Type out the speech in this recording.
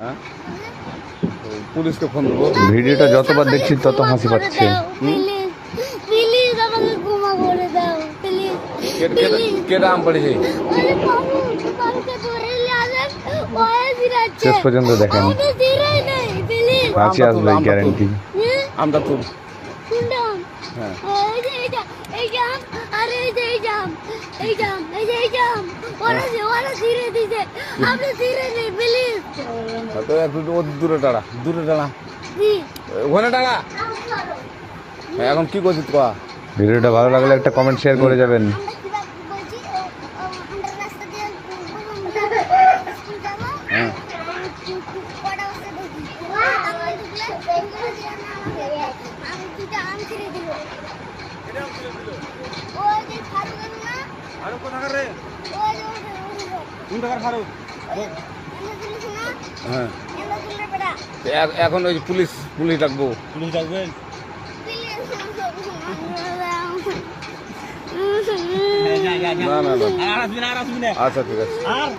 হ্যাঁ পুলিশকে ফোন দেবো। ভিডিওটা যতবার দেখছি তত হাসি পাচ্ছে। প্লিজ আমাকে ক্ষমা করে দাও প্লিজ। কেডা আম পড়েছে? আরে বাবু বাবুকে ধরে নিয়ে আসেন ওয়ে দিরাচ্ছে শেষ পর্যন্ত দেখেন, আমাদের দিরাই নাই প্লিজ। হাসি আসবে গ্যারান্টি। আমটা তুল। শুনলাম হ্যাঁ এই জাম আরে এই জাম এই জাম এই জাম ওরা ধীরে দিছে আপনি ধীরে নেই প্লিজ। তো একটু দূরে দাঁড়া, দূরে দাঁড়া, জি ওখানে দাঁড়া। এখন কি করছিস কয়া? ভিডিওটা ভালো লাগলে একটা কমেন্ট শেয়ার করে যাবেন। হ্যাঁ হ্যাঁ এখন ওই পুলিশ ডাকবো। পুলিশ ডাকবেন? না না না আর আসবি না, আর আসবি না। আচ্ছা ঠিক আছে। আর